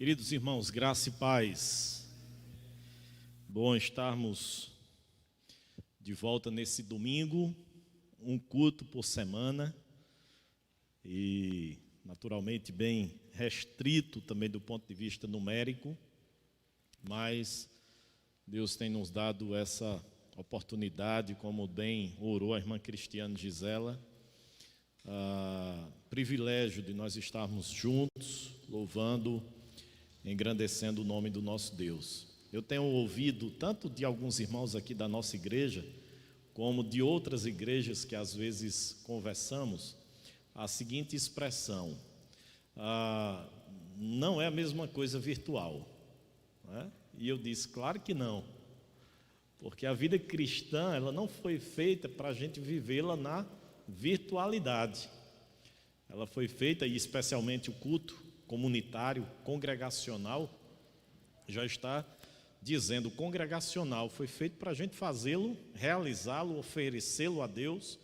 Queridos irmãos, graça e paz. Bom estarmos de volta nesse domingo, um culto por semana e naturalmente bem restrito também do ponto de vista numérico, mas Deus tem nos dado essa oportunidade, como bem orou a irmã Cristiane Gisela, privilégio de nós estarmos juntos, louvando, engrandecendo o nome do nosso Deus. Eu tenho ouvido tanto de alguns irmãos aqui da nossa igreja, como de outras igrejas que às vezes conversamos, a seguinte expressão: não é a mesma coisa virtual, né? E eu disse, claro que não, porque a vida cristã ela não foi feita para a gente vivê-la na virtualidade. Ela foi feita, e especialmente o culto comunitário, congregacional, já está dizendo, congregacional foi feito para a gente fazê-lo, realizá-lo, oferecê-lo a Deus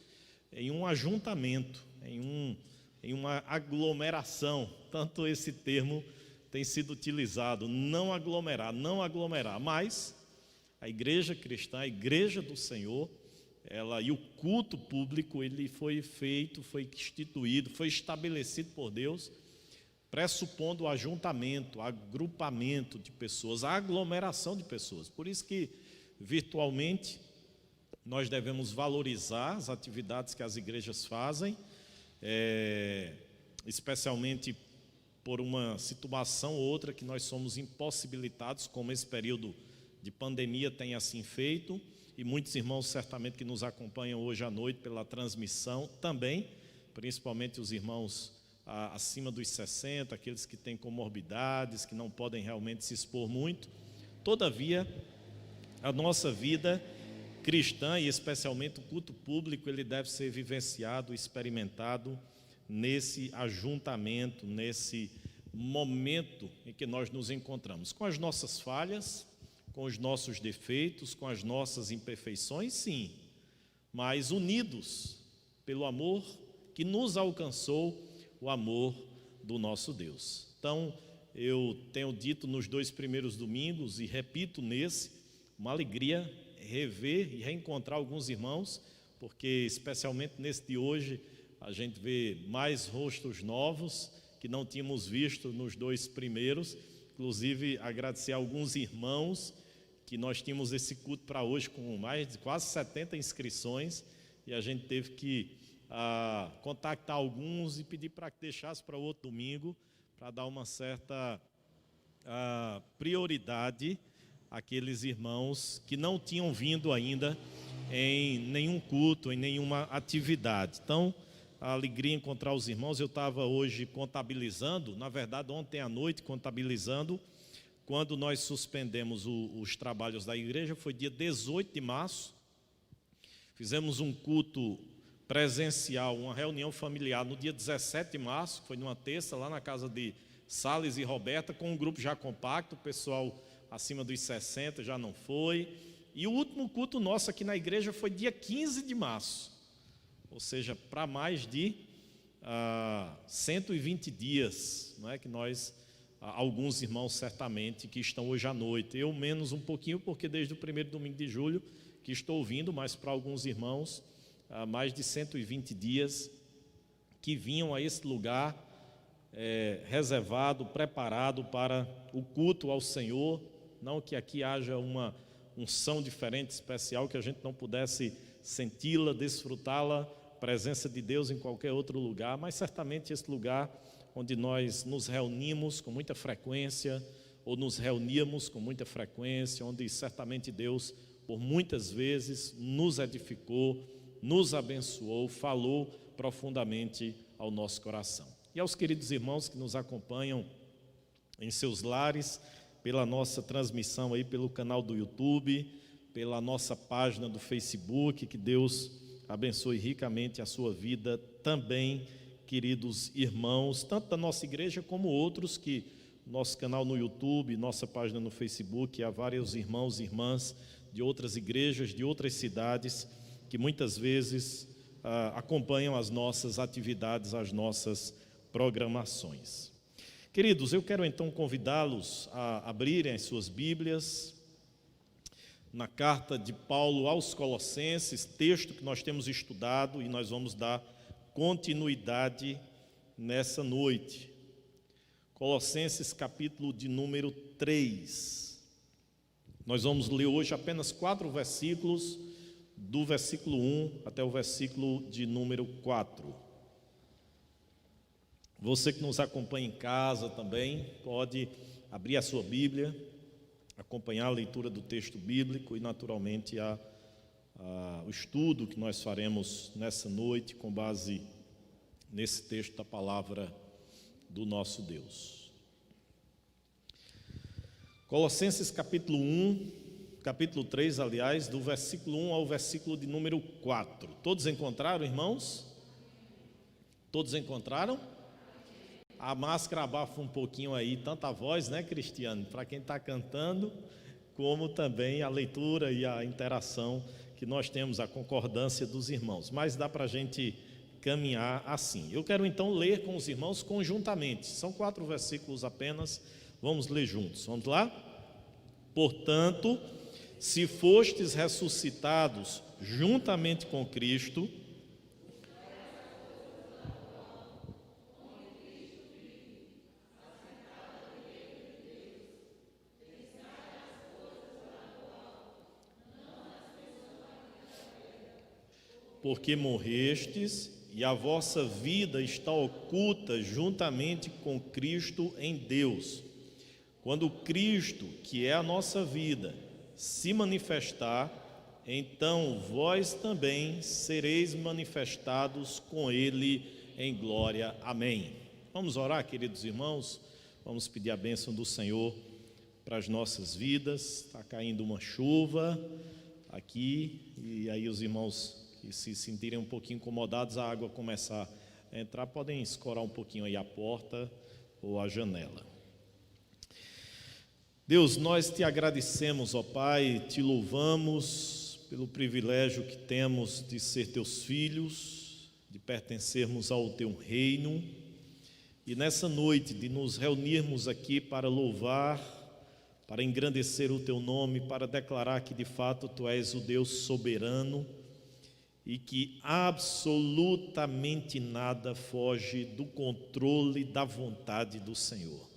em um ajuntamento, em uma aglomeração. Tanto esse termo tem sido utilizado, não aglomerar, mas a igreja cristã, a igreja do Senhor, ela e o culto público, ele foi feito, foi instituído, foi estabelecido por Deus, pressupondo o ajuntamento, agrupamento de pessoas, a aglomeração de pessoas. Por isso que, virtualmente, nós devemos valorizar as atividades que as igrejas fazem, especialmente por uma situação ou outra que nós somos impossibilitados, como esse período de pandemia tem assim feito, e muitos irmãos certamente que nos acompanham hoje à noite pela transmissão também, principalmente os irmãos acima dos 60, aqueles que têm comorbidades, que não podem realmente se expor muito. Todavia, a nossa vida cristã, e especialmente o culto público, ele deve ser vivenciado, experimentado nesse ajuntamento, nesse momento em que nós nos encontramos, com as nossas falhas, com os nossos defeitos, com as nossas imperfeições, sim, mas unidos pelo amor que nos alcançou, o amor do nosso Deus. Então, eu tenho dito nos 2 primeiros domingos, e repito nesse, uma alegria rever e reencontrar alguns irmãos, porque especialmente nesse de hoje, a gente vê mais rostos novos, que não tínhamos visto nos 2 primeiros, inclusive agradecer a alguns irmãos, que nós tínhamos esse culto para hoje com mais de quase 70 inscrições, e a gente teve que contactar alguns e pedir para que deixasse para outro domingo, para dar uma certa prioridade àqueles irmãos que não tinham vindo ainda em nenhum culto, em nenhuma atividade. Então, a alegria encontrar os irmãos. Eu estava hoje contabilizando, na verdade ontem à noite contabilizando, quando nós suspendemos os trabalhos da igreja, foi dia 18 de março, fizemos um culto presencial, uma reunião familiar no dia 17 de março, foi numa terça, lá na casa de Salles e Roberta, com um grupo já compacto, o pessoal acima dos 60 já não foi, e o último culto nosso aqui na igreja foi dia 15 de março, ou seja, para mais de 120 dias, não é, que nós, alguns irmãos certamente que estão hoje à noite, eu menos um pouquinho, porque desde o primeiro domingo de julho que estou ouvindo, mas para alguns irmãos, há mais de 120 dias que vinham a esse lugar reservado, preparado para o culto ao Senhor. Não que aqui haja uma unção diferente, especial, que a gente não pudesse senti-la, desfrutá-la, presença de Deus em qualquer outro lugar, mas certamente esse lugar onde nós nos reunimos com muita frequência, ou nos reuníamos com muita frequência, onde certamente Deus, por muitas vezes, nos edificou, nos abençoou, falou profundamente ao nosso coração. E aos queridos irmãos que nos acompanham em seus lares, pela nossa transmissão aí pelo canal do YouTube, pela nossa página do Facebook, que Deus abençoe ricamente a sua vida também, queridos irmãos, tanto da nossa igreja como outros que nosso canal no YouTube, nossa página no Facebook, há vários irmãos e irmãs de outras igrejas, de outras cidades, que muitas vezes acompanham as nossas atividades, as nossas programações. Queridos, eu quero então convidá-los a abrirem as suas Bíblias na carta de Paulo aos Colossenses, texto que nós temos estudado e nós vamos dar continuidade nessa noite. Colossenses, capítulo de número 3. Nós vamos ler hoje apenas 4 versículos, do versículo 1 até o versículo de número 4. Você que nos acompanha em casa também, pode abrir a sua Bíblia, acompanhar a leitura do texto bíblico e, naturalmente, o estudo que nós faremos nessa noite com base nesse texto da palavra do nosso Deus. Colossenses capítulo 3, aliás, do versículo 1 ao versículo de número 4. Todos encontraram, irmãos? Todos encontraram? A máscara abafa um pouquinho aí, tanto a voz, né, Cristiano, para quem está cantando, como também a leitura e a interação que nós temos, a concordância dos irmãos. Mas dá para a gente caminhar assim. Eu quero então ler com os irmãos conjuntamente. São 4 versículos apenas, vamos ler juntos. Vamos lá? Portanto, se fostes ressuscitados juntamente com Cristo, porque morrestes e a vossa vida está oculta juntamente com Cristo em Deus. Quando Cristo, que é a nossa vida, se manifestar, então vós também sereis manifestados com Ele em glória. Amém. Vamos orar, queridos irmãos, vamos pedir a bênção do Senhor para as nossas vidas. Está caindo uma chuva aqui e aí os irmãos que se sentirem um pouquinho incomodados, a água começar a entrar, podem escorar um pouquinho aí a porta ou a janela. Deus, nós te agradecemos, ó Pai, te louvamos pelo privilégio que temos de ser teus filhos, de pertencermos ao teu reino, e nessa noite de nos reunirmos aqui para louvar, para engrandecer o teu nome, para declarar que de fato tu és o Deus soberano, e que absolutamente nada foge do controle da vontade do Senhor.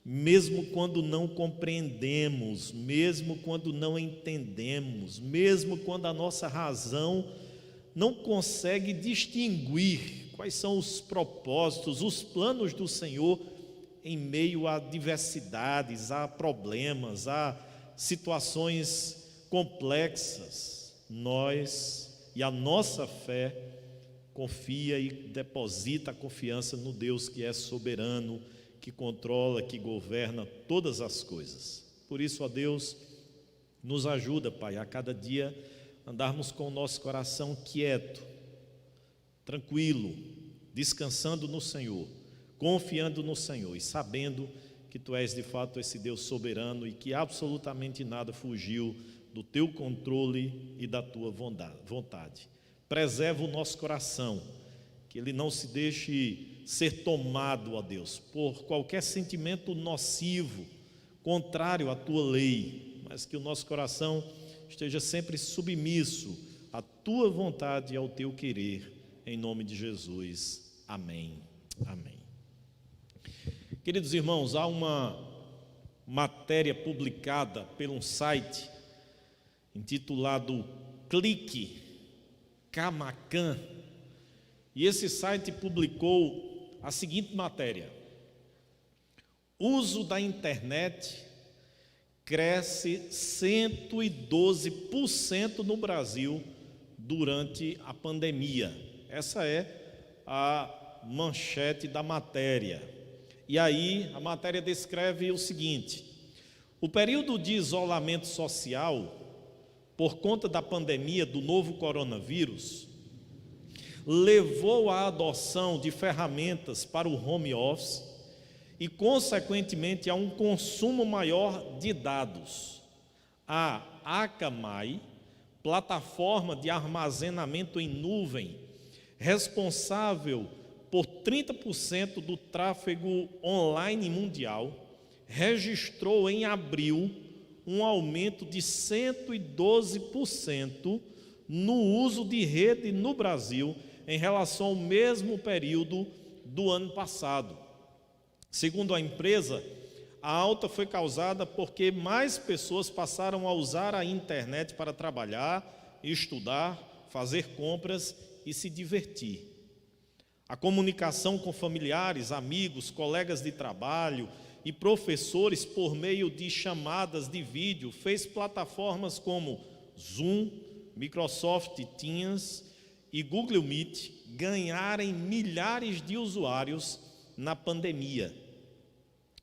Mesmo quando não compreendemos, mesmo quando não entendemos, mesmo quando a nossa razão não consegue distinguir quais são os propósitos, os planos do Senhor em meio a diversidades, a problemas, a situações complexas, nós e a nossa fé confia e deposita a confiança no Deus que é soberano, que controla, que governa todas as coisas. Por isso, ó Deus, nos ajuda, Pai, a cada dia andarmos com o nosso coração quieto, tranquilo, descansando no Senhor, confiando no Senhor e sabendo que Tu és de fato esse Deus soberano e que absolutamente nada fugiu do Teu controle e da Tua vontade. Preserva o nosso coração, que ele não se deixe ser tomado, ó Deus, por qualquer sentimento nocivo, contrário à Tua lei, mas que o nosso coração esteja sempre submisso à Tua vontade e ao Teu querer, em nome de Jesus. Amém. Amém. Queridos irmãos, há uma matéria publicada por um site intitulado Clique Camacan, e esse site publicou a seguinte matéria: uso da internet cresce 112% no Brasil durante a pandemia. Essa é a manchete da matéria. E aí a matéria descreve o seguinte: o período de isolamento social por conta da pandemia do novo coronavírus levou à adoção de ferramentas para o home office e, consequentemente, a um consumo maior de dados. A Akamai, plataforma de armazenamento em nuvem, responsável por 30% do tráfego online mundial, registrou em abril um aumento de 112% no uso de rede no Brasil em relação ao mesmo período do ano passado. Segundo a empresa, a alta foi causada porque mais pessoas passaram a usar a internet para trabalhar, estudar, fazer compras e se divertir. A comunicação com familiares, amigos, colegas de trabalho e professores por meio de chamadas de vídeo fez plataformas como Zoom, Microsoft Teams e Google Meet ganharem milhares de usuários na pandemia.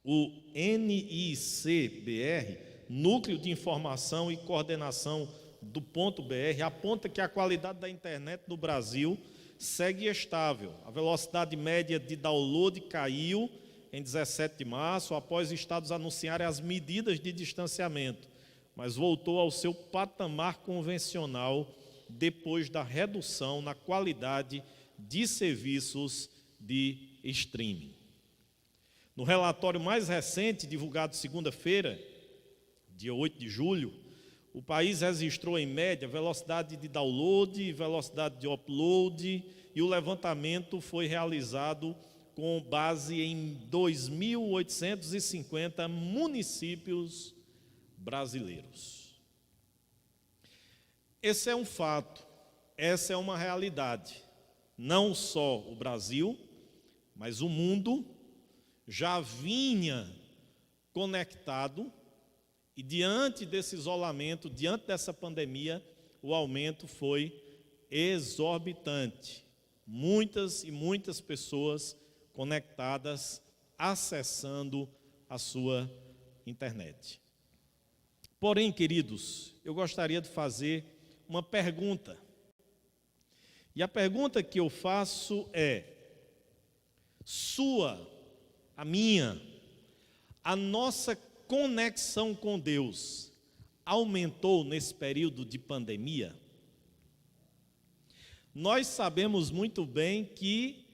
O NICBR, Núcleo de Informação e Coordenação do Ponto BR, aponta que a qualidade da internet no Brasil segue estável. A velocidade média de download caiu em 17 de março, após os estados anunciarem as medidas de distanciamento, mas voltou ao seu patamar convencional depois da redução na qualidade de serviços de streaming. No relatório mais recente, divulgado segunda-feira, dia 8 de julho, o país registrou em média velocidade de download e velocidade de upload, e o levantamento foi realizado com base em 2.850 municípios brasileiros. Esse é um fato, essa é uma realidade. Não só o Brasil, mas o mundo já vinha conectado, e diante desse isolamento, diante dessa pandemia, o aumento foi exorbitante. Muitas e muitas pessoas conectadas, acessando a sua internet. Porém, queridos, eu gostaria de fazer uma pergunta. E a pergunta que eu faço é: a minha, a nossa conexão com Deus aumentou nesse período de pandemia? Nós sabemos muito bem que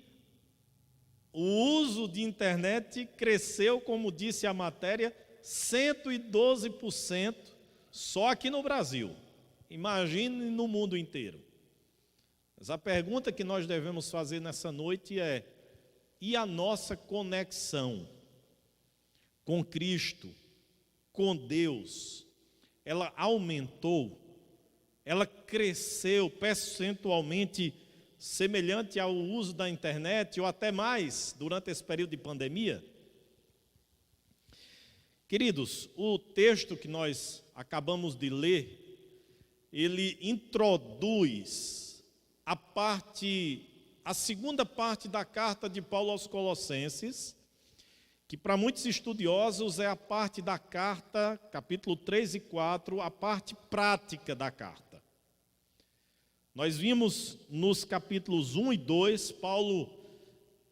o uso de internet cresceu, como disse a matéria, 112% só aqui no Brasil. Imagine no mundo inteiro. Mas a pergunta que nós devemos fazer nessa noite é: e a nossa conexão com Cristo, com Deus, ela aumentou? Ela cresceu percentualmente semelhante ao uso da internet, ou até mais, durante esse período de pandemia? Queridos, o texto que nós acabamos de ler, ele introduz a segunda parte da carta de Paulo aos Colossenses, que para muitos estudiosos é a parte da carta, capítulo 3 e 4, a parte prática da carta. Nós vimos nos capítulos 1 e 2, Paulo,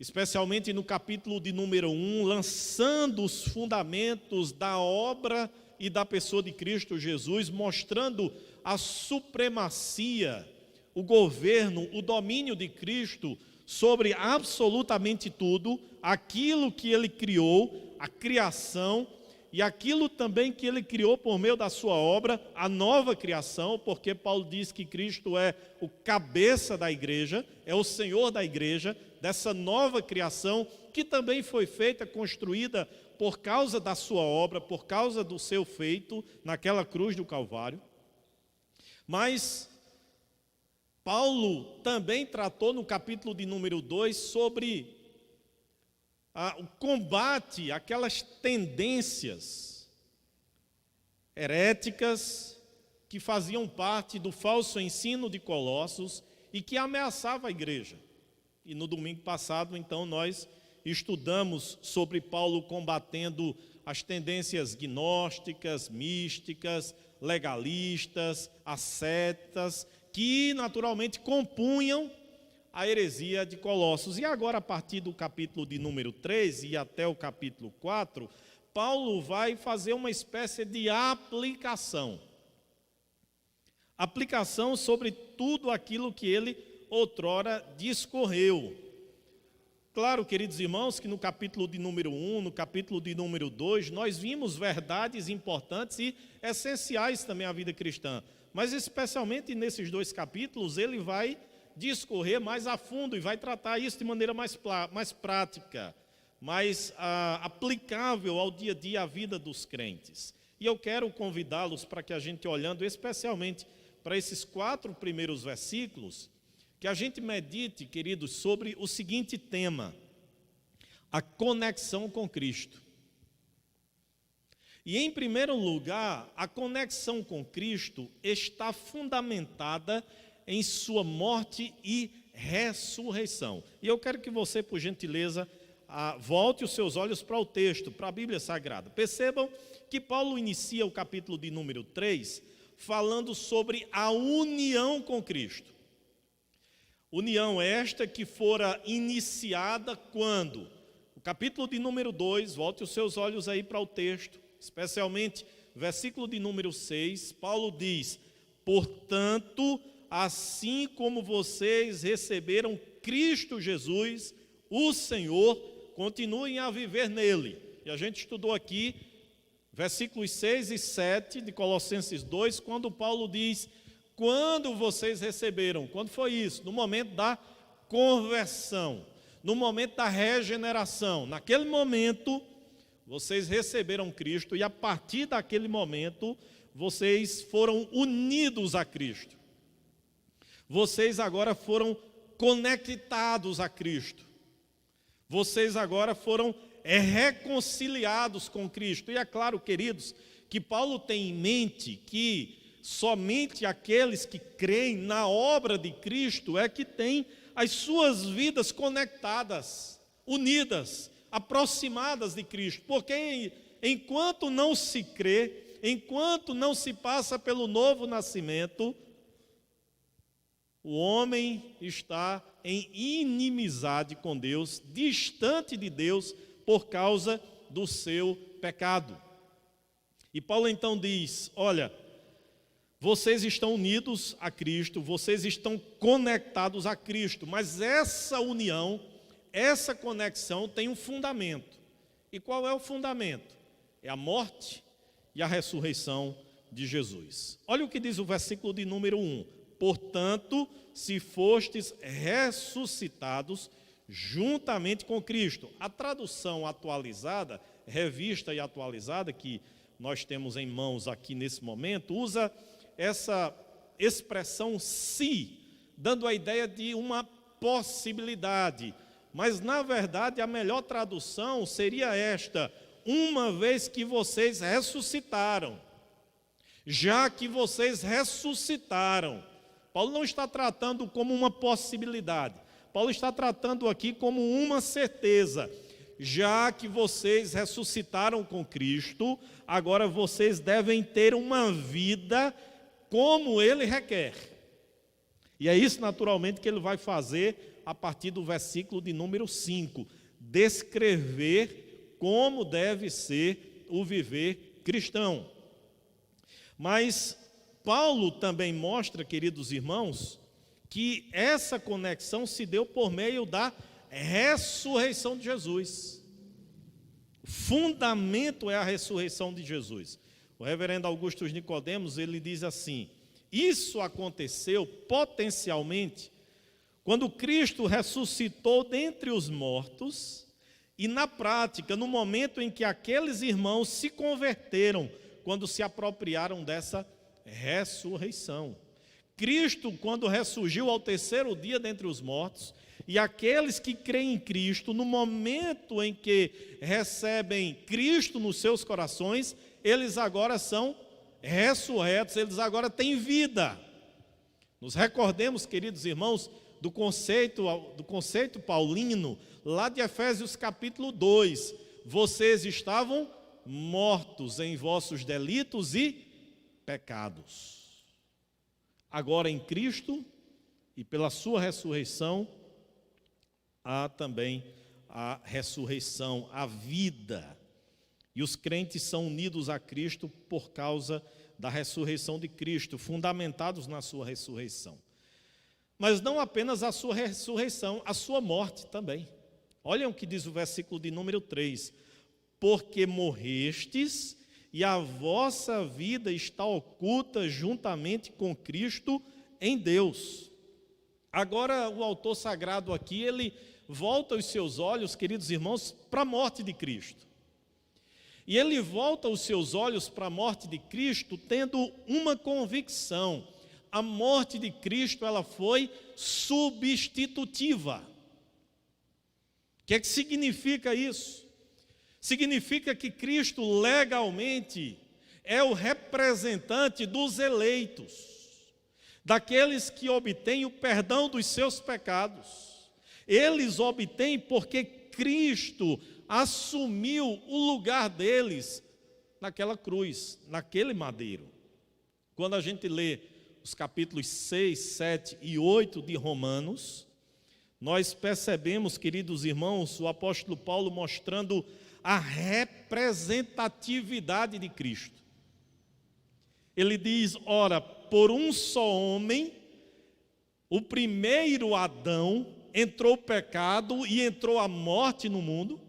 especialmente no capítulo de número 1, lançando os fundamentos da obra e da pessoa de Cristo Jesus, mostrando a supremacia, o governo, o domínio de Cristo sobre absolutamente tudo, aquilo que Ele criou, a criação, e aquilo também que Ele criou por meio da sua obra, a nova criação, porque Paulo diz que Cristo é o cabeça da igreja, é o Senhor da igreja, dessa nova criação, que também foi feita, construída por causa da sua obra, por causa do seu feito naquela cruz do Calvário. Mas Paulo também tratou no capítulo de número 2 sobre o combate àquelas tendências heréticas que faziam parte do falso ensino de Colossos e que ameaçava a igreja. E no domingo passado, então, nós estudamos sobre Paulo combatendo as tendências gnósticas, místicas, legalistas, ascetas, que naturalmente compunham a heresia de Colossos. E agora, a partir do capítulo de número 3 e até o capítulo 4, Paulo vai fazer uma espécie de aplicação sobre tudo aquilo que ele outrora discorreu. Claro, queridos irmãos, que no capítulo de número 1, no capítulo de número 2, nós vimos verdades importantes e essenciais também à vida cristã. Mas especialmente nesses 2 capítulos, ele vai discorrer mais a fundo e vai tratar isso de maneira mais prática, mais aplicável ao dia a dia, à vida dos crentes. E eu quero convidá-los para que a gente, olhando especialmente para esses 4 primeiros versículos, que a gente medite, queridos, sobre o seguinte tema: a conexão com Cristo. E, em primeiro lugar, a conexão com Cristo está fundamentada em sua morte e ressurreição. E eu quero que você, por gentileza, volte os seus olhos para o texto, para a Bíblia Sagrada. Percebam que Paulo inicia o capítulo de número 3 falando sobre a união com Cristo. União esta que fora iniciada quando? O capítulo de número 2, volte os seus olhos aí para o texto, especialmente versículo de número 6, Paulo diz: portanto, assim como vocês receberam Cristo Jesus, o Senhor, continuem a viver nele. E a gente estudou aqui versículos 6 e 7 de Colossenses 2, quando Paulo diz: quando vocês receberam, quando foi isso? No momento da conversão, no momento da regeneração. Naquele momento, vocês receberam Cristo e a partir daquele momento, vocês foram unidos a Cristo. Vocês agora foram conectados a Cristo. Vocês agora foram reconciliados com Cristo. E é claro, queridos, que Paulo tem em mente que somente aqueles que creem na obra de Cristo é que têm as suas vidas conectadas, unidas, aproximadas de Cristo. Porque enquanto não se crê, enquanto não se passa pelo novo nascimento, o homem está em inimizade com Deus, distante de Deus por causa do seu pecado. E Paulo então diz: olha, vocês estão unidos a Cristo, vocês estão conectados a Cristo, mas essa união, essa conexão tem um fundamento. E qual é o fundamento? É a morte e a ressurreição de Jesus. Olha o que diz o versículo de número 1. Portanto, se fostes ressuscitados juntamente com Cristo. A tradução atualizada, revista e atualizada, que nós temos em mãos aqui nesse momento, usa essa expressão se, dando a ideia de uma possibilidade. Mas, na verdade, a melhor tradução seria esta: uma vez que vocês ressuscitaram. Já que vocês ressuscitaram. Paulo não está tratando como uma possibilidade. Paulo está tratando aqui como uma certeza. Já que vocês ressuscitaram com Cristo, agora vocês devem ter uma vida como Ele requer. E é isso, naturalmente, que ele vai fazer a partir do versículo de número 5. Descrever como deve ser o viver cristão. Mas Paulo também mostra, queridos irmãos, que essa conexão se deu por meio da ressurreição de Jesus. O fundamento é a ressurreição de Jesus. O reverendo Augusto Nicodemos, ele diz assim: isso aconteceu potencialmente quando Cristo ressuscitou dentre os mortos e na prática, no momento em que aqueles irmãos se converteram, quando se apropriaram dessa ressurreição. Cristo, quando ressurgiu ao terceiro dia dentre os mortos, e aqueles que creem em Cristo, no momento em que recebem Cristo nos seus corações, eles agora são ressurretos, eles agora têm vida. Nos recordemos, queridos irmãos, do conceito paulino, lá de Efésios capítulo 2, vocês estavam mortos em vossos delitos e pecados. Agora em Cristo e pela sua ressurreição, há também a ressurreição, a vida. E os crentes são unidos a Cristo por causa da ressurreição de Cristo, fundamentados na sua ressurreição. Mas não apenas a sua ressurreição, a sua morte também. Olhem o que diz o versículo de número 3. Porque morrestes e a vossa vida está oculta juntamente com Cristo em Deus. Agora o autor sagrado aqui, ele volta os seus olhos, queridos irmãos, para a morte de Cristo. E ele volta os seus olhos para a morte de Cristo tendo uma convicção: a morte de Cristo, ela foi substitutiva. O que é que significa isso? Significa que Cristo legalmente é o representante dos eleitos, daqueles que obtêm o perdão dos seus pecados. Eles obtêm porque Cristo assumiu o lugar deles naquela cruz, naquele madeiro. Quando a gente lê os capítulos 6, 7 e 8 de Romanos, nós percebemos, queridos irmãos, o apóstolo Paulo mostrando a representatividade de Cristo. Ele diz: ora, por um só homem, o primeiro Adão, entrou o pecado e entrou a morte no mundo.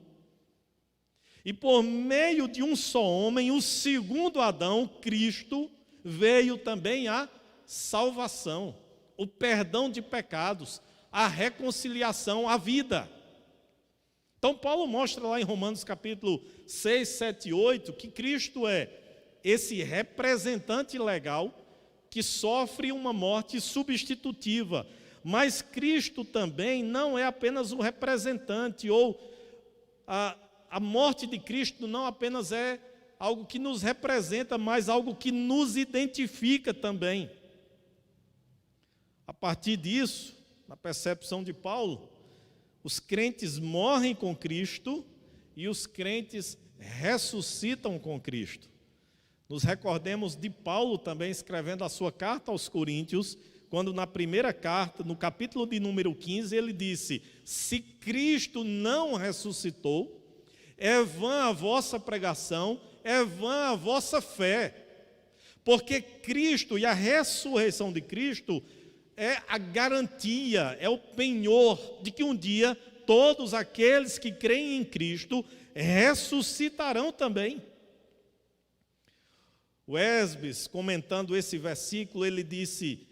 E por meio de um só homem, o segundo Adão, Cristo, veio também a salvação, o perdão de pecados, a reconciliação, a vida. Então Paulo mostra lá em Romanos capítulo 6, 7 e 8, que Cristo é esse representante legal que sofre uma morte substitutiva. Mas Cristo também não é apenas o representante, ou a morte de Cristo não apenas é algo que nos representa, mas algo que nos identifica também. A partir disso, na percepção de Paulo, os crentes morrem com Cristo e os crentes ressuscitam com Cristo. Nos recordemos de Paulo também escrevendo a sua carta aos Coríntios, quando na primeira carta, no capítulo de número 15, ele disse: se Cristo não ressuscitou, é vã a vossa pregação, é vã a vossa fé. Porque Cristo e a ressurreição de Cristo é a garantia, é o penhor de que um dia todos aqueles que creem em Cristo ressuscitarão também. O Esbis, comentando esse versículo, ele disse: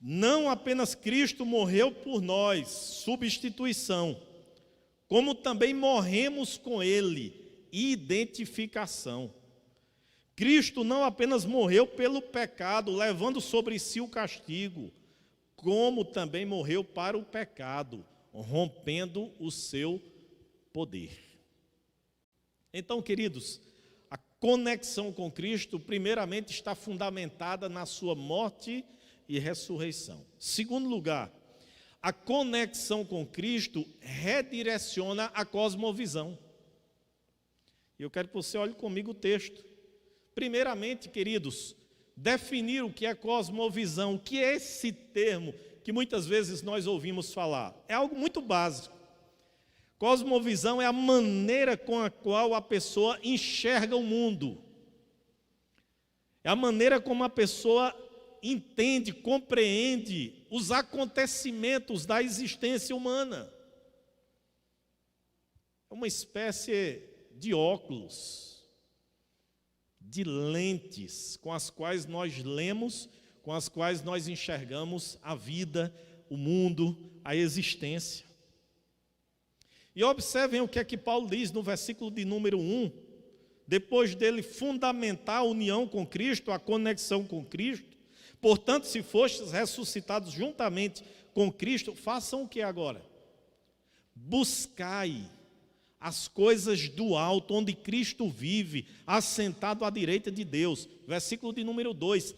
não apenas Cristo morreu por nós, substituição, como também morremos com Ele, identificação. Cristo não apenas morreu pelo pecado, levando sobre si o castigo, como também morreu para o pecado, rompendo o seu poder. Então, queridos, a conexão com Cristo, primeiramente, está fundamentada na sua morte e ressurreição. Segundo lugar, a conexão com Cristo redireciona a cosmovisão. E eu quero que você olhe comigo o texto. Primeiramente, queridos, definir o que é cosmovisão, o que é esse termo que muitas vezes nós ouvimos falar. É algo muito básico. Cosmovisão é a maneira com a qual a pessoa enxerga o mundo. É a maneira como a pessoa entende, compreende os acontecimentos da existência humana. É uma espécie de óculos, de lentes com as quais nós lemos, com as quais nós enxergamos a vida, o mundo, a existência. E observem o que é que Paulo diz no versículo de número 1, depois dele fundamentar a união com Cristo, a conexão com Cristo. Portanto, se fostes ressuscitados juntamente com Cristo, façam o que agora? Buscai as coisas do alto, onde Cristo vive, assentado à direita de Deus. Versículo de número 2.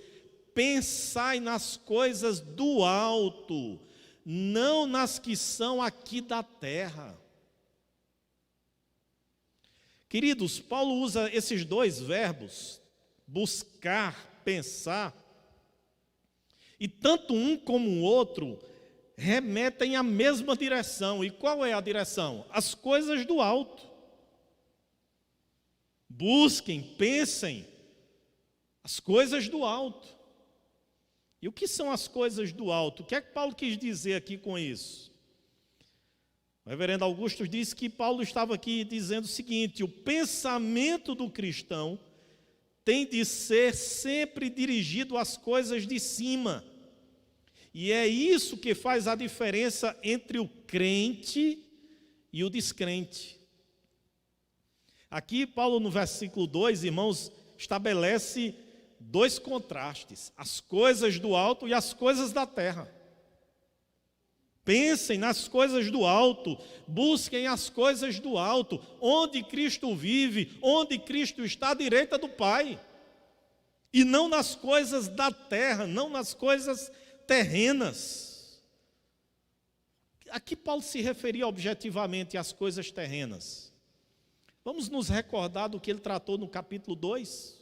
Pensai nas coisas do alto, não nas que são aqui da terra. Queridos, Paulo usa esses dois verbos, buscar, pensar, e tanto um como o outro remetem à mesma direção. E qual é a direção? As coisas do alto. Busquem, pensem, as coisas do alto. E o que são as coisas do alto? O que é que Paulo quis dizer aqui com isso? reverendo Augusto diz que Paulo estava aqui dizendo o seguinte: o pensamento do cristão tem de ser sempre dirigido às coisas de cima. E é isso que faz a diferença entre o crente e o descrente. Aqui Paulo, no versículo 2, irmãos, estabelece dois contrastes: as coisas do alto e as coisas da terra. Pensem nas coisas do alto, busquem as coisas do alto, onde Cristo vive, onde Cristo está à direita do Pai, e não nas coisas da terra, não nas coisas terrenas. Aqui Paulo se referia objetivamente às coisas terrenas. Vamos nos recordar do que ele tratou no capítulo 2.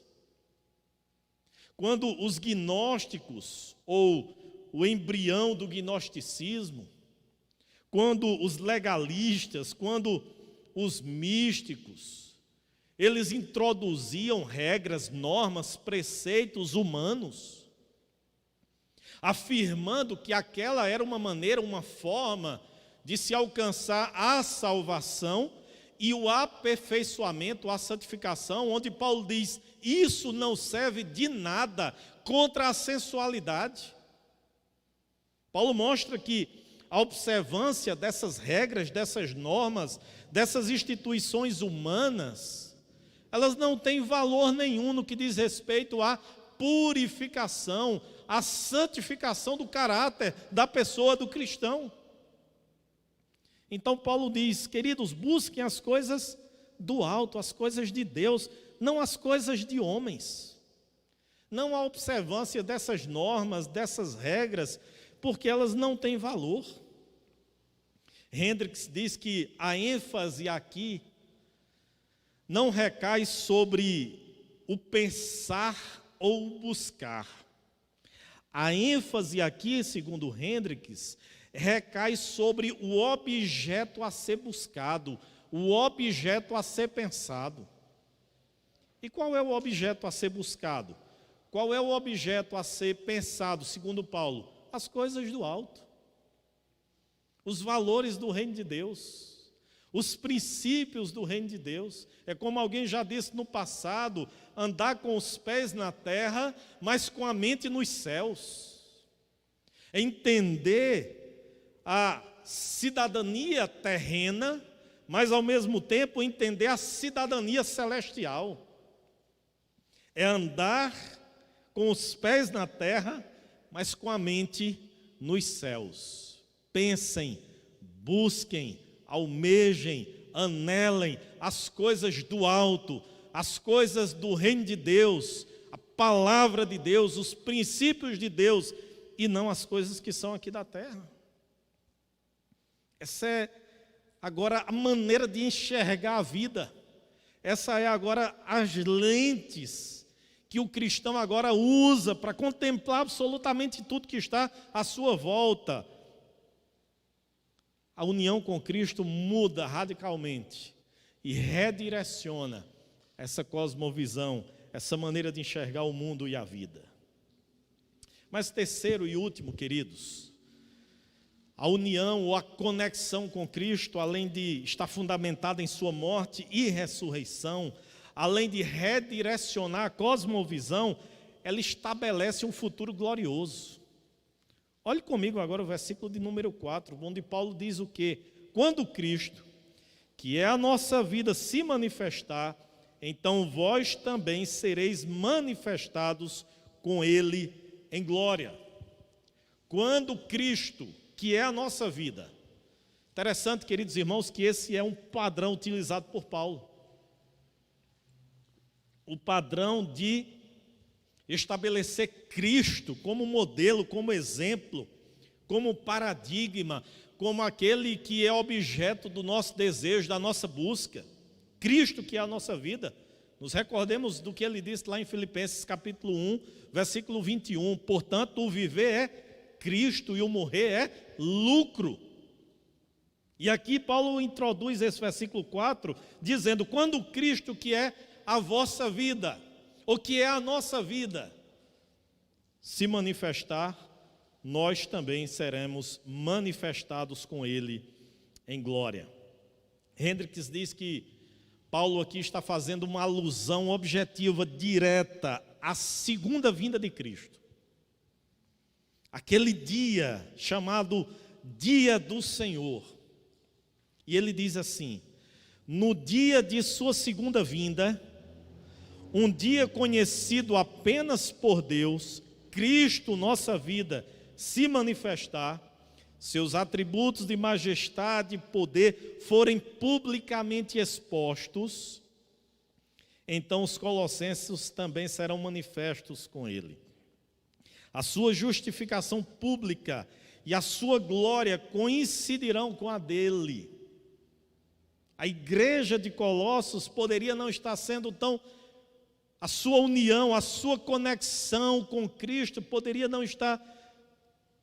Quando os gnósticos, ou o embrião do gnosticismo, quando os legalistas, quando os místicos, eles introduziam regras, normas, preceitos humanos, afirmando que aquela era uma maneira, uma forma de se alcançar a salvação e o aperfeiçoamento, a santificação, onde Paulo diz: isso não serve de nada contra a sensualidade. Paulo mostra que a observância dessas regras, dessas normas, dessas instituições humanas, elas não têm valor nenhum no que diz respeito à purificação, à santificação do caráter da pessoa do cristão. Então Paulo diz: queridos, busquem as coisas do alto, as coisas de Deus, não as coisas de homens. Não a observância dessas normas, dessas regras, porque elas não têm valor. Hendricks diz que a ênfase aqui não recai sobre o pensar ou o buscar. A ênfase aqui, segundo Hendricks, recai sobre o objeto a ser buscado, o objeto a ser pensado. E qual é o objeto a ser buscado? Qual é o objeto a ser pensado, segundo Paulo? As coisas do alto, os valores do reino de Deus, os princípios do reino de Deus. É como alguém já disse no passado: andar com os pés na terra, mas com a mente nos céus. É entender a cidadania terrena, mas ao mesmo tempo entender a cidadania celestial. É andar com os pés na terra, mas com a mente nos céus. Pensem, busquem, almejem, anelem as coisas do alto, as coisas do reino de Deus, a palavra de Deus, os princípios de Deus, e não as coisas que são aqui da terra. Essa é agora a maneira de enxergar a vida. Essa é agora as lentes que o cristão agora usa para contemplar absolutamente tudo que está à sua volta. A união com Cristo muda radicalmente e redireciona essa cosmovisão, essa maneira de enxergar o mundo e a vida. Mas terceiro e último, queridos, a união ou a conexão com Cristo, além de estar fundamentada em sua morte e ressurreição, além de redirecionar a cosmovisão, ela estabelece um futuro glorioso. Olhe comigo agora o versículo de número 4, onde Paulo diz o quê? Quando Cristo, que é a nossa vida, se manifestar, então vós também sereis manifestados com Ele em glória. Quando Cristo, que é a nossa vida. Interessante, queridos irmãos, que esse é um padrão utilizado por Paulo. O padrão de estabelecer Cristo como modelo, como exemplo, como paradigma, como aquele que é objeto do nosso desejo, da nossa busca. Cristo que é a nossa vida. Nos recordemos do que ele disse lá em Filipenses capítulo 1, versículo 21. Portanto, o viver é Cristo e o morrer é lucro. E aqui Paulo introduz esse versículo 4, dizendo: quando Cristo, que é a vossa vida, ou que é a nossa vida, se manifestar, nós também seremos manifestados com Ele em glória. Hendricks diz que Paulo aqui está fazendo uma alusão objetiva, direta, à segunda vinda de Cristo. Aquele dia chamado Dia do Senhor. E ele diz assim: no dia de sua segunda vinda, um dia conhecido apenas por Deus, Cristo, nossa vida, se manifestar, seus atributos de majestade e poder forem publicamente expostos, então os colossenses também serão manifestos com ele. A sua justificação pública e a sua glória coincidirão com a dele. A igreja de Colossos poderia não estar sendo tão... A sua união, a sua conexão com Cristo poderia não estar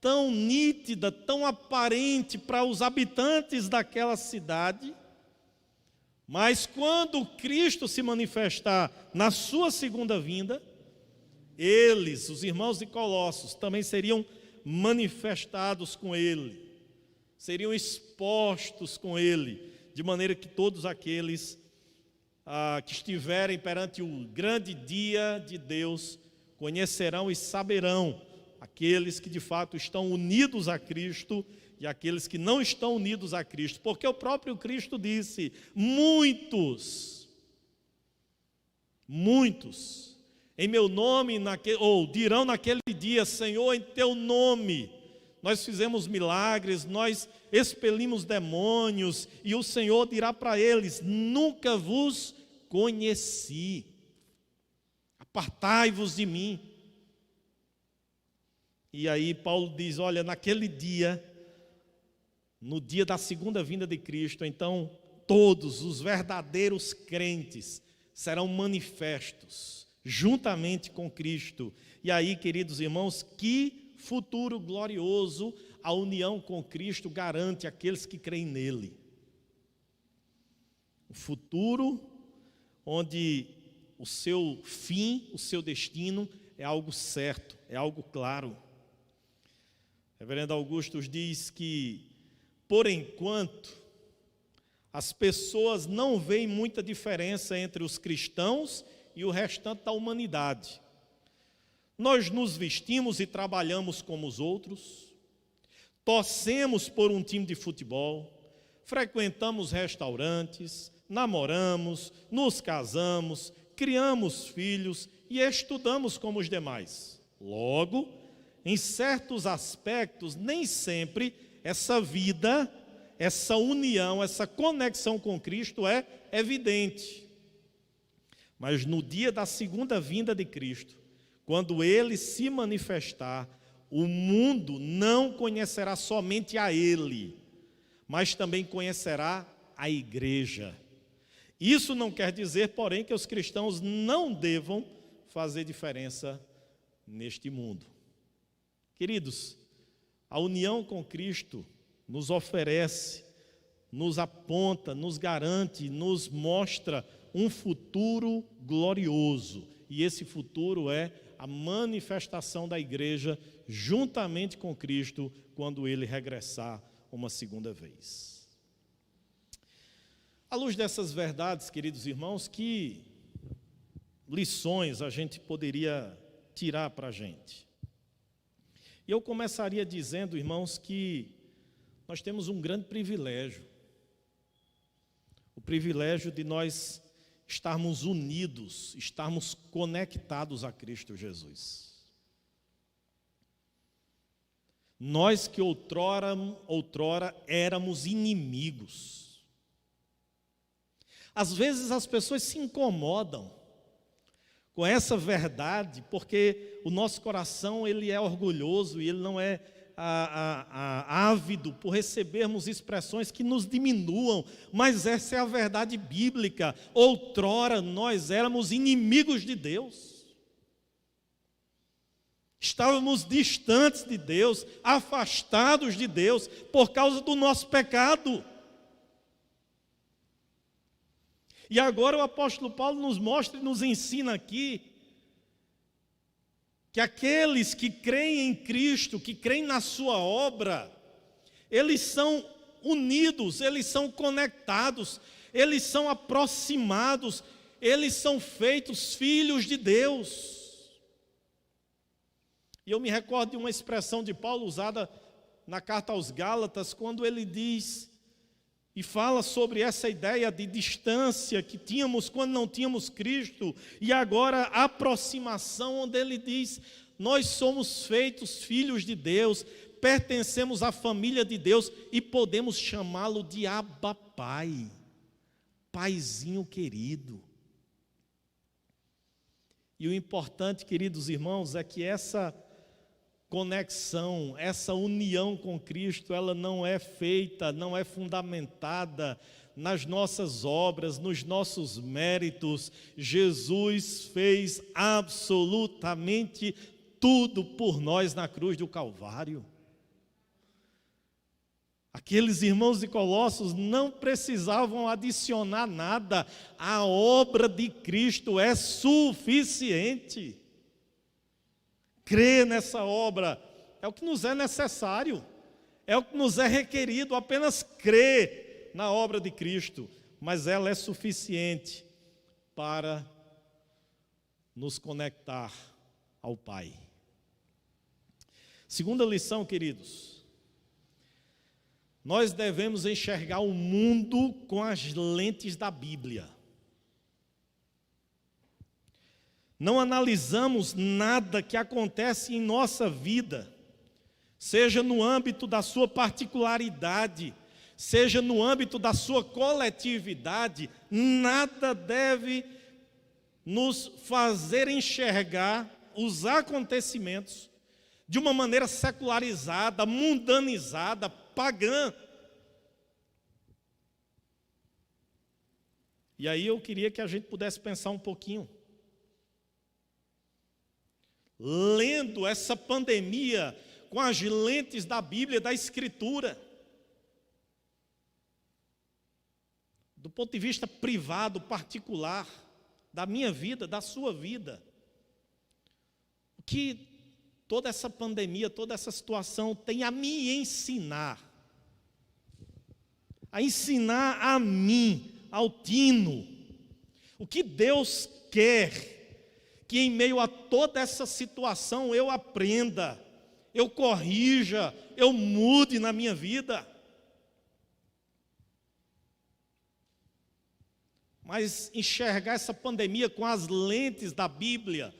tão nítida, tão aparente para os habitantes daquela cidade, mas quando Cristo se manifestar na sua segunda vinda, eles, os irmãos de Colossos, também seriam manifestados com ele, seriam expostos com ele, de maneira que todos aqueles que estiverem perante o grande dia de Deus conhecerão e saberão, aqueles que de fato estão unidos a Cristo e aqueles que não estão unidos a Cristo, porque o próprio Cristo disse: muitos em meu nome, dirão naquele dia: Senhor, em teu nome nós fizemos milagres, nós expelimos demônios, e o Senhor dirá para eles: nunca vos conheci, apartai-vos de mim. E aí Paulo diz: olha, naquele dia, no dia da segunda vinda de Cristo, então todos os verdadeiros crentes serão manifestos juntamente com Cristo. E aí, queridos irmãos, que futuro glorioso a união com Cristo garante àqueles que creem nele. O futuro onde o seu fim, o seu destino é algo certo, é algo claro. Reverendo Augusto diz que, por enquanto, as pessoas não veem muita diferença entre os cristãos e o restante da humanidade. Nós nos vestimos e trabalhamos como os outros, torcemos por um time de futebol, frequentamos restaurantes, namoramos, nos casamos, criamos filhos e estudamos como os demais. Logo, em certos aspectos, nem sempre essa vida, essa união, essa conexão com Cristo é evidente. Mas no dia da segunda vinda de Cristo, quando Ele se manifestar, o mundo não conhecerá somente a Ele, mas também conhecerá a igreja. Isso não quer dizer, porém, que os cristãos não devam fazer diferença neste mundo. Queridos, a união com Cristo nos oferece, nos aponta, nos garante, nos mostra um futuro glorioso. E esse futuro é a manifestação da igreja juntamente com Cristo quando Ele regressar uma segunda vez. À luz dessas verdades, queridos irmãos, que lições a gente poderia tirar para a gente? E eu começaria dizendo, irmãos, que nós temos um grande privilégio. O privilégio de nós estarmos unidos, estarmos conectados a Cristo Jesus. Nós que outrora éramos inimigos. Às vezes as pessoas se incomodam com essa verdade, porque o nosso coração ele é orgulhoso e ele não é ávido por recebermos expressões que nos diminuam, mas essa é a verdade bíblica. Outrora nós éramos inimigos de Deus, estávamos distantes de Deus, afastados de Deus por causa do nosso pecado. E agora o apóstolo Paulo nos mostra e nos ensina aqui que aqueles que creem em Cristo, que creem na sua obra, eles são unidos, eles são conectados, eles são aproximados, eles são feitos filhos de Deus. E eu me recordo de uma expressão de Paulo usada na carta aos Gálatas, quando ele diz e fala sobre essa ideia de distância que tínhamos quando não tínhamos Cristo, e agora a aproximação, onde ele diz: nós somos feitos filhos de Deus, pertencemos à família de Deus e podemos chamá-lo de Abba Pai, Paizinho querido. E o importante, queridos irmãos, é que essa conexão, essa união com Cristo, ela não é feita, não é fundamentada nas nossas obras, nos nossos méritos. Jesus fez absolutamente tudo por nós na cruz do Calvário. Aqueles irmãos de Colossos não precisavam adicionar nada, a obra de Cristo é suficiente. Crer nessa obra é o que nos é necessário, é o que nos é requerido, apenas crer na obra de Cristo, mas ela é suficiente para nos conectar ao Pai. Segunda lição, queridos, nós devemos enxergar o mundo com as lentes da Bíblia. Não analisamos nada que acontece em nossa vida, seja no âmbito da sua particularidade, seja no âmbito da sua coletividade, nada deve nos fazer enxergar os acontecimentos de uma maneira secularizada, mundanizada, pagã. E aí eu queria que a gente pudesse pensar um pouquinho. Lendo essa pandemia com as lentes da Bíblia, da Escritura, do ponto de vista privado, particular, da minha vida, da sua vida, o que toda essa pandemia, toda essa situação tem a me ensinar, a mim, ao Tino, o que Deus quer que em meio a toda essa situação eu aprenda, eu corrija, eu mude na minha vida. Mas enxergar essa pandemia com as lentes da Bíblia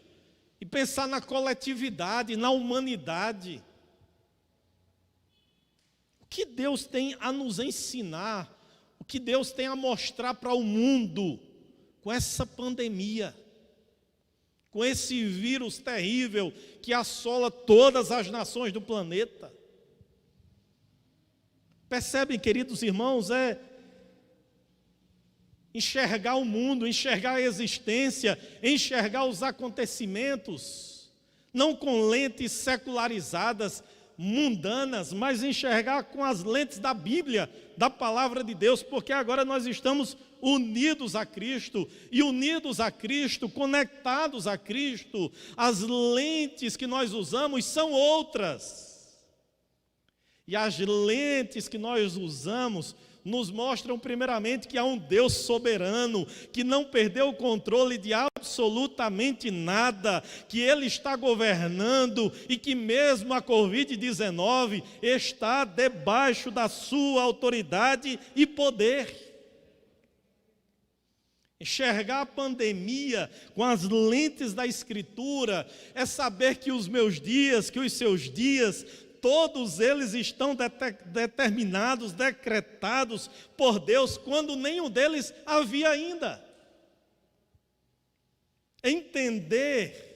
e pensar na coletividade, na humanidade. O que Deus tem a nos ensinar, o que Deus tem a mostrar para o mundo com essa pandemia, com esse vírus terrível que assola todas as nações do planeta. Percebem, queridos irmãos, enxergar o mundo, enxergar a existência, enxergar os acontecimentos, não com lentes secularizadas, mundanas, mas enxergar com as lentes da Bíblia, da palavra de Deus, porque agora nós estamos unidos a Cristo, e unidos a Cristo, conectados a Cristo, as lentes que nós usamos são outras, e as lentes que nós usamos nos mostram primeiramente que há um Deus soberano, que não perdeu o controle de absolutamente nada, que Ele está governando e que mesmo a Covid-19 está debaixo da sua autoridade e poder. Enxergar a pandemia com as lentes da Escritura é saber que os meus dias, que os seus dias, todos eles estão determinados, decretados por Deus, quando nenhum deles havia ainda. Entender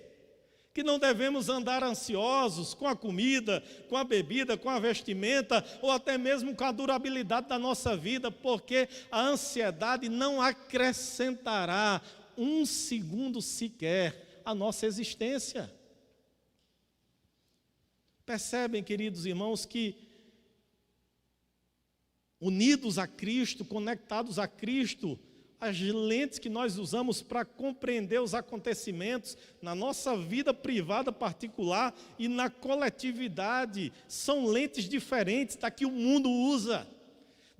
que não devemos andar ansiosos com a comida, com a bebida, com a vestimenta, ou até mesmo com a durabilidade da nossa vida, porque a ansiedade não acrescentará um segundo sequer à nossa existência. Percebem, queridos irmãos, que unidos a Cristo, conectados a Cristo, as lentes que nós usamos para compreender os acontecimentos na nossa vida privada particular e na coletividade são lentes diferentes da que o mundo usa.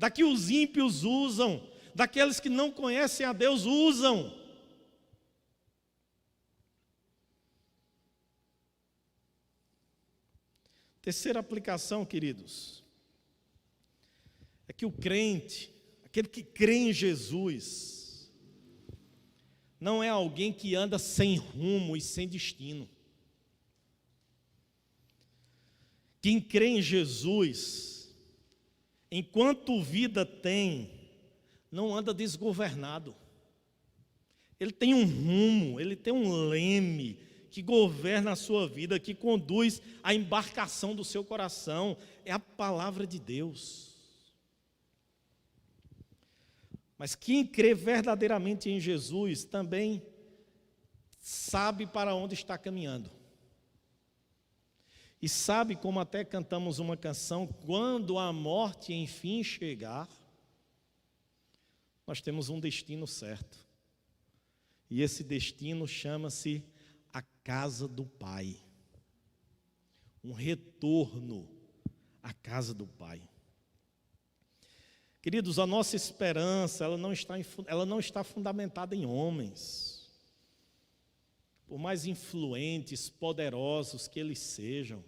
da que os ímpios usam, daqueles que não conhecem a Deus usam. Terceira aplicação, queridos, é que o crente, aquele que crê em Jesus, não é alguém que anda sem rumo e sem destino. Quem crê em Jesus, enquanto vida tem, não anda desgovernado. Ele tem um rumo, ele tem um leme que governa a sua vida, que conduz a embarcação do seu coração. É a palavra de Deus. Mas quem crê verdadeiramente em Jesus também sabe para onde está caminhando. E sabe, como até cantamos uma canção, quando a morte enfim chegar, nós temos um destino certo. E esse destino chama-se a casa do Pai. Um retorno à casa do Pai. Queridos, a nossa esperança, ela não está fundamentada em homens. Por mais influentes, poderosos que eles sejam.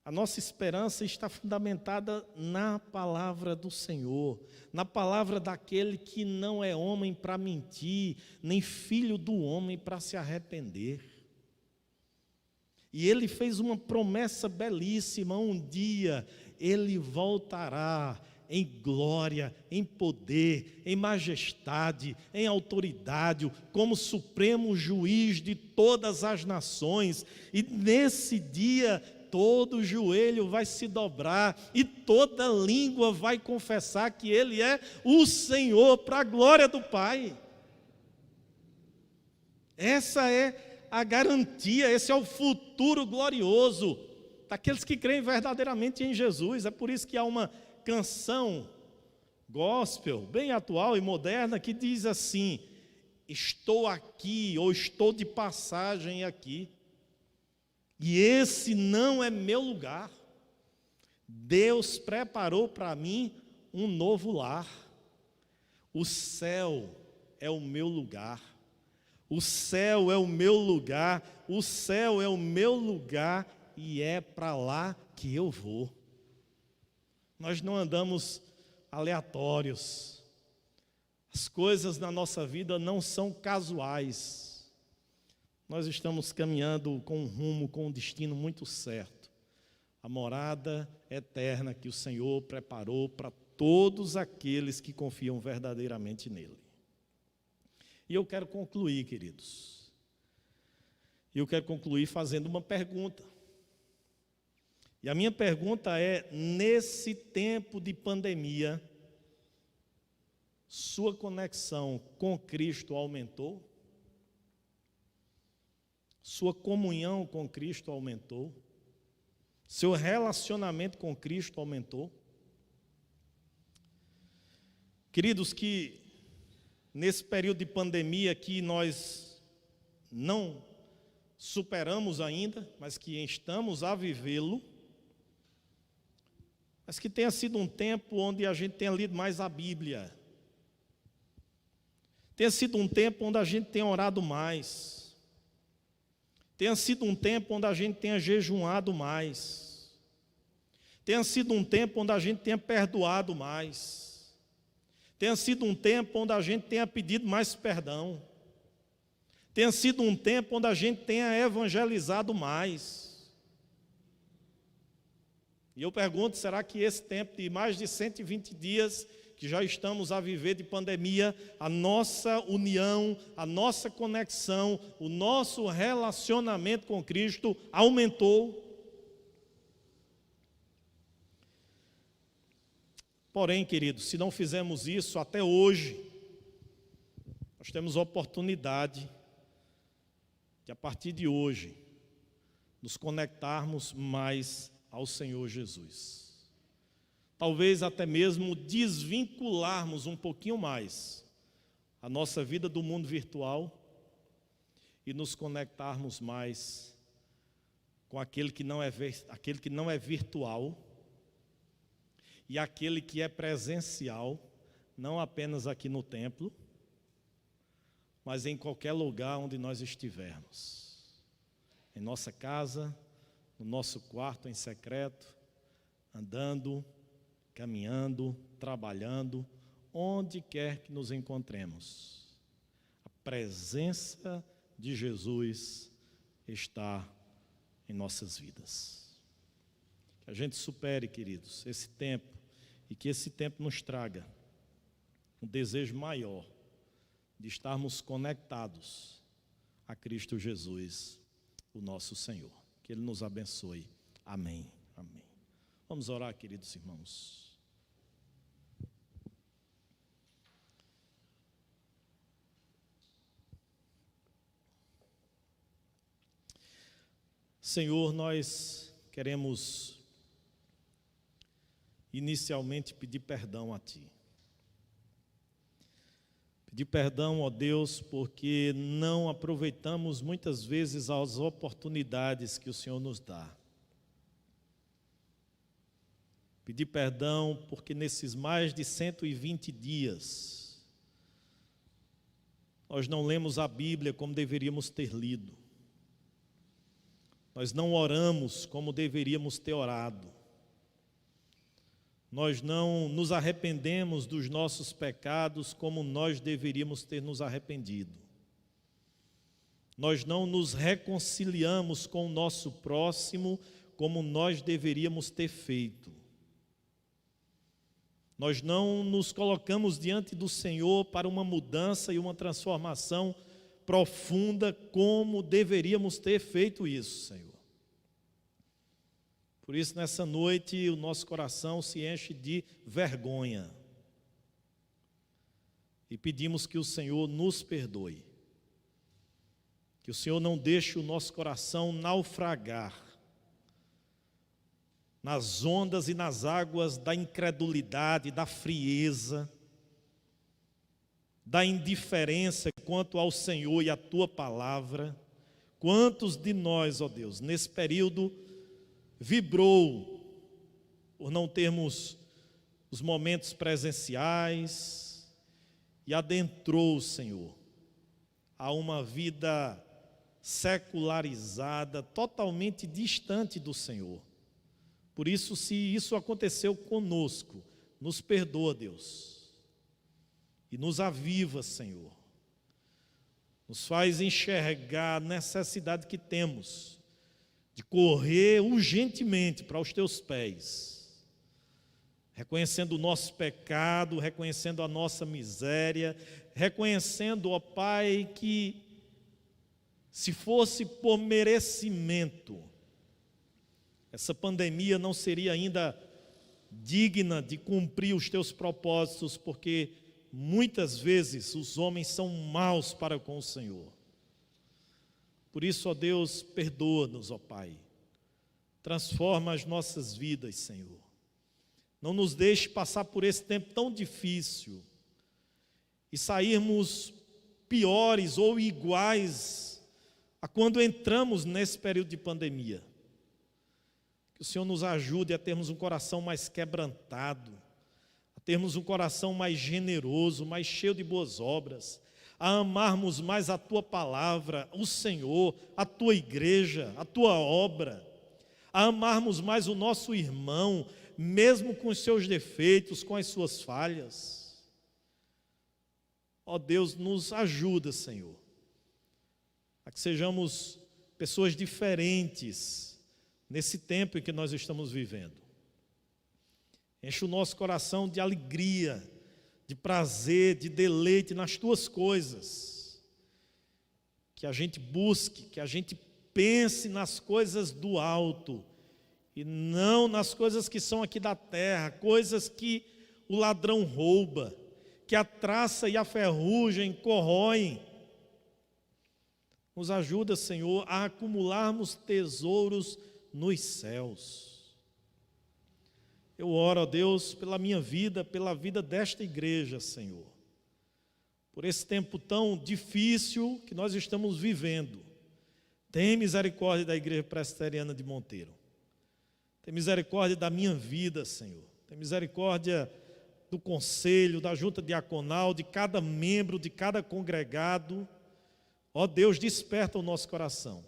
A nossa esperança está fundamentada na palavra do Senhor, na palavra daquele que não é homem para mentir, nem filho do homem para se arrepender. E ele fez uma promessa belíssima: um dia ele voltará em glória, em poder, em majestade, em autoridade, como supremo juiz de todas as nações. E nesse dia todo joelho vai se dobrar e toda língua vai confessar que Ele é o Senhor, para a glória do Pai. Essa é a garantia, esse é o futuro glorioso daqueles que creem verdadeiramente em Jesus. É por isso que há uma canção gospel, bem atual e moderna, que diz assim: estou aqui, ou estou de passagem aqui. E esse não é meu lugar. Deus preparou para mim um novo lar. O céu é o meu lugar. O céu é o meu lugar. O céu é o meu lugar e é para lá que eu vou. Nós não andamos aleatórios. As coisas na nossa vida não são casuais. Nós estamos caminhando com um rumo, com um destino muito certo. A morada eterna que o Senhor preparou para todos aqueles que confiam verdadeiramente nele. E eu quero concluir, queridos. Eu quero concluir fazendo uma pergunta. E a minha pergunta é: nesse tempo de pandemia, sua conexão com Cristo aumentou? Sua comunhão com Cristo aumentou? Seu relacionamento com Cristo aumentou? Queridos, que nesse período de pandemia que nós não superamos ainda, mas que estamos a vivê-lo, mas que tenha sido um tempo onde a gente tenha lido mais a Bíblia, tenha sido um tempo onde a gente tenha orado mais, tenha sido um tempo onde a gente tenha jejuado mais, tenha sido um tempo onde a gente tenha perdoado mais, tenha sido um tempo onde a gente tenha pedido mais perdão, tenha sido um tempo onde a gente tenha evangelizado mais. E eu pergunto, será que esse tempo de mais de 120 dias que já estamos a viver de pandemia, a nossa união, a nossa conexão, o nosso relacionamento com Cristo aumentou? Porém, queridos, se não fizermos isso até hoje, nós temos a oportunidade de, a partir de hoje, nos conectarmos mais ao Senhor Jesus. Talvez até mesmo desvincularmos um pouquinho mais a nossa vida do mundo virtual e nos conectarmos mais com aquele que não é virtual e aquele que é presencial, não apenas aqui no templo, mas em qualquer lugar onde nós estivermos. Em nossa casa, no nosso quarto em secreto, andando, caminhando, trabalhando, onde quer que nos encontremos. A presença de Jesus está em nossas vidas. Que a gente supere, queridos, esse tempo e que esse tempo nos traga um desejo maior de estarmos conectados a Cristo Jesus, o nosso Senhor. Que Ele nos abençoe. Amém. Amém. Vamos orar, queridos irmãos. Senhor, nós queremos inicialmente pedir perdão a Ti. Pedir perdão, ó Deus, porque não aproveitamos muitas vezes as oportunidades que o Senhor nos dá. Pedir perdão porque nesses mais de 120 dias, nós não lemos a Bíblia como deveríamos ter lido. Nós não oramos como deveríamos ter orado. Nós não nos arrependemos dos nossos pecados como nós deveríamos ter nos arrependido. Nós não nos reconciliamos com o nosso próximo como nós deveríamos ter feito. Nós não nos colocamos diante do Senhor para uma mudança e uma transformação profunda como deveríamos ter feito isso, Senhor. Por isso, nessa noite, o nosso coração se enche de vergonha. E pedimos que o Senhor nos perdoe. Que o Senhor não deixe o nosso coração naufragar nas ondas e nas águas da incredulidade, da frieza, da indiferença quanto ao Senhor e à Tua palavra. Quantos de nós, ó Deus, nesse período vibrou por não termos os momentos presenciais e adentrou, Senhor, a uma vida secularizada, totalmente distante do Senhor. Por isso, se isso aconteceu conosco, nos perdoa, Deus, e nos aviva, Senhor. Nos faz enxergar a necessidade que temos de correr urgentemente para os Teus pés, reconhecendo o nosso pecado, reconhecendo a nossa miséria, reconhecendo, ó Pai, que se fosse por merecimento, essa pandemia não seria ainda digna de cumprir os Teus propósitos, porque muitas vezes os homens são maus para com o Senhor. Por isso, ó Deus, perdoa-nos, ó Pai. Transforma as nossas vidas, Senhor. Não nos deixe passar por esse tempo tão difícil e sairmos piores ou iguais a quando entramos nesse período de pandemia. Que o Senhor nos ajude a termos um coração mais quebrantado, a termos um coração mais generoso, mais cheio de boas obras, a amarmos mais a Tua palavra, o Senhor, a Tua igreja, a Tua obra, a amarmos mais o nosso irmão, mesmo com os seus defeitos, com as suas falhas. Ó Deus, nos ajuda, Senhor, a que sejamos pessoas diferentes nesse tempo em que nós estamos vivendo. Enche o nosso coração de alegria, de prazer, de deleite nas Tuas coisas. Que a gente busque, que a gente pense nas coisas do alto e não nas coisas que são aqui da terra, coisas que o ladrão rouba, que a traça e a ferrugem corroem. Nos ajuda, Senhor, a acumularmos tesouros nos céus. Eu oro, ó Deus, pela minha vida, pela vida desta igreja, Senhor. Por esse tempo tão difícil que nós estamos vivendo. Tem misericórdia da Igreja Presbiteriana de Monteiro. Tem misericórdia da minha vida, Senhor. Tem misericórdia do conselho, da junta diaconal, de cada membro, de cada congregado. Ó Deus, desperta o nosso coração.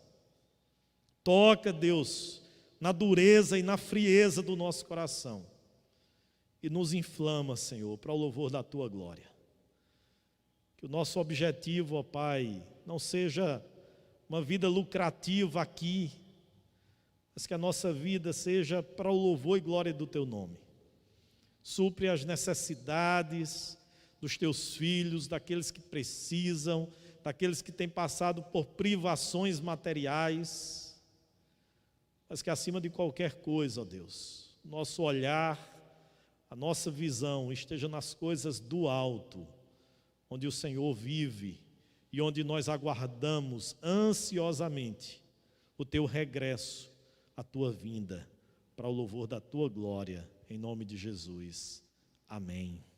Toca, Deus, na dureza e na frieza do nosso coração. E nos inflama, Senhor, para o louvor da Tua glória. Que o nosso objetivo, ó Pai, não seja uma vida lucrativa aqui, mas que a nossa vida seja para o louvor e glória do Teu nome. Supre as necessidades dos Teus filhos, daqueles que precisam, daqueles que têm passado por privações materiais, mas que acima de qualquer coisa, ó Deus, nosso olhar, a nossa visão esteja nas coisas do alto, onde o Senhor vive e onde nós aguardamos ansiosamente o Teu regresso, a Tua vinda, para o louvor da Tua glória, em nome de Jesus. Amém.